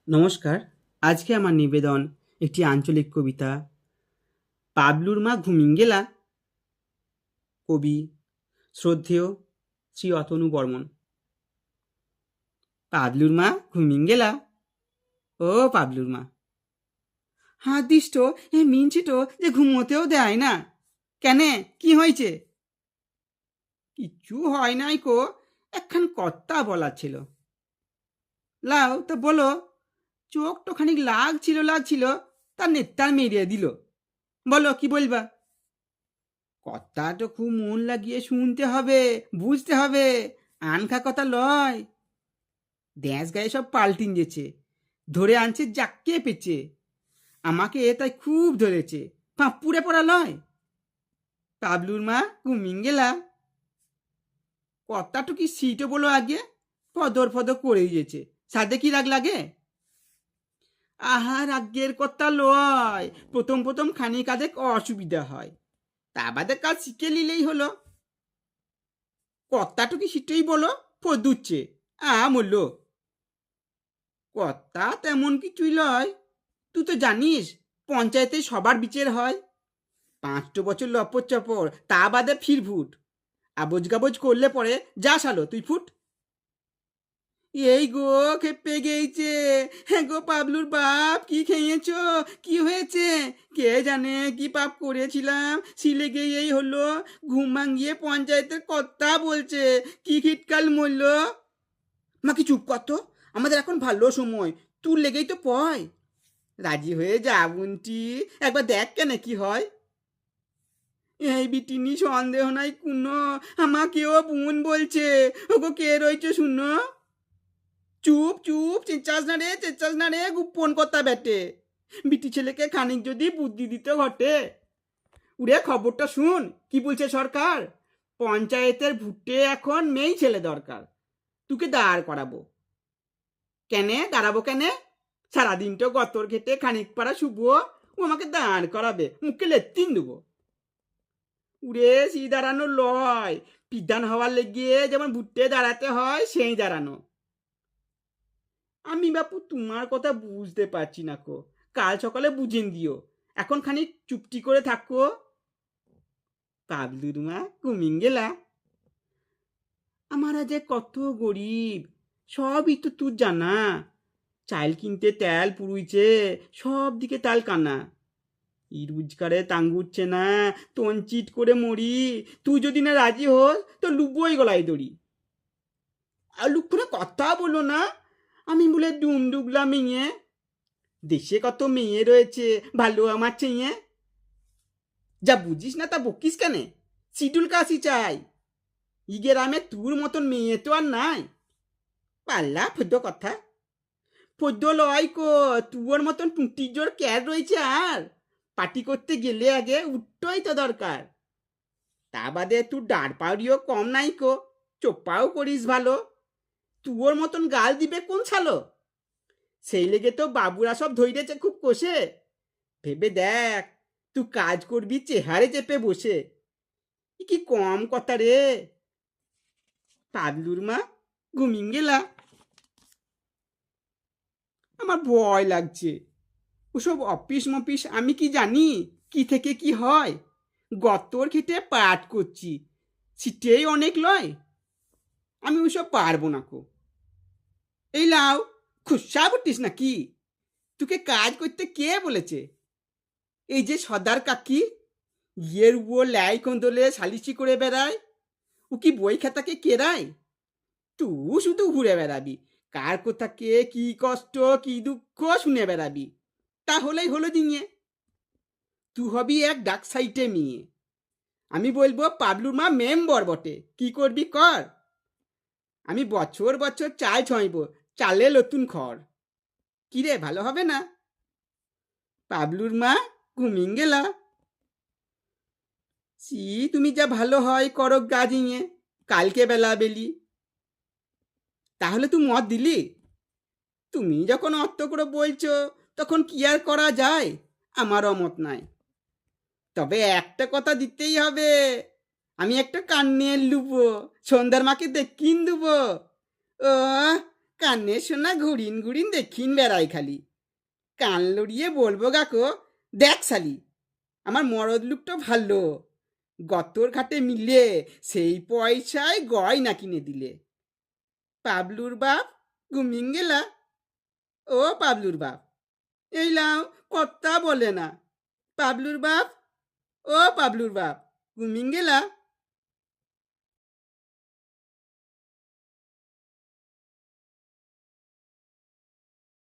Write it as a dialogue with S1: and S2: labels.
S1: নমস্কার। আজকে আমার নিবেদন একটি আঞ্চলিক কবিতা। পাবলুর মা ঘুমিঙ্গেলা। কবি শ্রদ্ধেয় শ্রী অতনু বর্মন। পাবলুর মা ঘুমিঙ্গেলা, ও পাবলুর মা। হাত দিষ্ট এ মিনছিট যে ঘুমোতেও দেয় না। কেনে, কি হয়েছে? কিচ্ছু হয় নাই কো, একখান কথা বলার ছিল। লাও তো বলো। চোখ তো খানিক লাগছিল, তার নেতার মেরিয়ে দিল। বলো কি বলবা। কথাটা খুব মন লাগিয়ে শুনতে হবে, বুঝতে হবে। আনখা কথা লয়। দ্যাঁশ গায়ে সব পাল্টিন যেছে, ধরে আনছে জাক্কে পেছে। আমাকে তাই খুব ধরেছে, পাঁপুড়ে পড়া লয়। পাবলুর মা ঘুমিং গেলা। কথাটা কি সিটে বলো আগে, ফদর ফদর করেই যেছে। সাদে কি রাগ লাগে? আহার রাগের কথা লয়, প্রথম প্রথম খানিক আধেক অসুবিধা হয়, তা বাদে কাজ শিখে নিলেই হলো। কথাটা কি সিটেই বলো, পদুচ্ছে মূল্য। কথা তেমন কিছুই লয়। তুই তো জানিস পঞ্চায়েতে সবার বিচার হয়। 5টো বছর লপর চপর, তা বাদে ফিরফুট। আবজ গাবজ করলে পরে যা সালো তুই ফুট। এই গো খেপে গেইছে। হ্যাঁ গো পাবলুর বাপ, কি খেয়েছ? কি হয়েছে? কে জানে কি পাপ করেছিলাম, সিলে গিয়ে এই হলো। ঘুম ভাঙিয়ে পঞ্চায়েতের কথা বলছে, কি খিটকাল মরল। মা কি চুপ কর তো, আমাদের এখন ভালো সময়, তুর লেগেই তো পয়। রাজি হয়ে যা বুনটি, একবার দেখ কেন কি হয়। এই বিটিনি সন্দেহ নাই কুনো, আমাকেও বোন বলছে। ওগো কে রয়েছে শুনো। চুপ চুপ, চেঁচাস না রে, গোপন কথা বেটে। বিটি ছেলেকে খানিক যদি বুদ্ধি দিতে ঘটে। উড়ে খবরটা শুন, কি বলছে সরকার। পঞ্চায়েতের ভুটে এখন মেয়ে ছেলে দরকার। তোকে দাঁড় করাবো। কেনে দাঁড়াবো কেনে? সারাদিন তো গতর ঘেটে খানিক পাড়া শুভ, ও আমাকে দাঁড় করাবে, মুখে লেত্তিন দেবো। উড়ে সি দাঁড়ানো লয়, পিধান হওয়ার লেগিয়ে যেমন ভুট্টে দাঁড়াতে হয় সেই দাঁড়ানো। আমি বাপু তোমার কথা বুঝতে পারছি না কো, কাল সকালে বুঝেন দিও। এখন খানিক চুপটি করে থাকো। পাবলুর মা ঘুমিং গেলা। আমারা যে কত গরিব, সবই তো তুই জানা। চাল কিনতে তেল পুড়ুইছে, সব দিকে তাল কানা। ই রোজগারে তাঙ্গুচ্ছে না, তঞ্চিট করে মরি। তুই যদি না রাজি হোস তো লুবই গলায় দড়ি। আর লুক্ষণে কথা বলো না, আমি বলে ডুমডুগলা মেয়ে। দেশে কত মেয়ে রয়েছে ভালো আমার চেয়ে। যা বুঝিস না তা বকিস কেনে? সিডুল কাশি চাই। ইগেরামে তোর মতন মেয়ে তো আর নাই। পাল্লা ফদ্য কথা। ফদ্য লয় কো, তুয়োর মতন টুটির জোর ক্যার রয়েছে আর। পার্টি করতে গেলে আগে উঠতই তো দরকার। তা বাদে তুই দাঁড় পাউরিও কম নাই কো, চোপ্পাও করিস ভালো। তুয়োর মতন গাল দিবে কোন ছালো? সেই লেগে তো বাবুরা সব ধৈরেছে খুব কষে। ভেবে দেখ, তুই কাজ করবি চেহারে চেপে বসে। কি কম কথা রে। পাবলুর মা ঘুমিং গেলা। আমার ভয় লাগছে। ওসব অফিস মফিস আমি কি জানি, কি থেকে কি হয়। গতর খেটে পাঠ করছি, সিটেই অনেক লয়। আমি ওসব পারবো না কো। এই লাও, খুশা বটিস নাকি? তোকে কাজ করতে কে বলেছে? এই যে সর্দার কাকি, ইয়ের ও লাই কন্দলে সালিশি করে বেড়ায়। ও কি বই খাতাকে কেরায়? তুই শুধু ঘুরে বেড়াবি, কার কোথা কে কি কষ্ট কি দুঃখ শুনে বেড়াবি। তাহলেই হলো দিঙে। তুই হবি এক ডাক সাইটে মেয়ে। আমি বলবো পাবলুর মা মেম্বর বটে, কি করবি কর। আমি বছর বছর চাল ছইব, চালে নতুন খড়। কিরে, ভালো হবে না? পাবলুর মা ঘুমিং গেলা। সি তুমি যা ভালো হয় করো গাজিঙে, কালকে বেলা বেলি। তাহলে তুই মত দিলি? তুমি যখন অত করে বলছো, তখন কি আর করা যায়। আমার অমত নাই। তবে একটা কথা দিতেই হবে, আমি একটা কান্নের লুবো, সন্ধ্যার মাকে দেখিন দেবো। ও কানে শোনা ঘুরিন ঘুরিন দেখিন বেড়াই খালি। কান লড়িয়ে বলবো গাকো, দেখ শালি আমার মরদ লোকটা ভালো, গতর ঘাটে মিলে সেই পয়সায় গয়না কিনে দিলে। পাবলুর বাপ ঘুমিন গেলা। ও পাবলুর বাপ, এইলাম কথা বলে না। পাবলুর বাপ, ও পাবলুর বাপ ঘুমিন গেলা।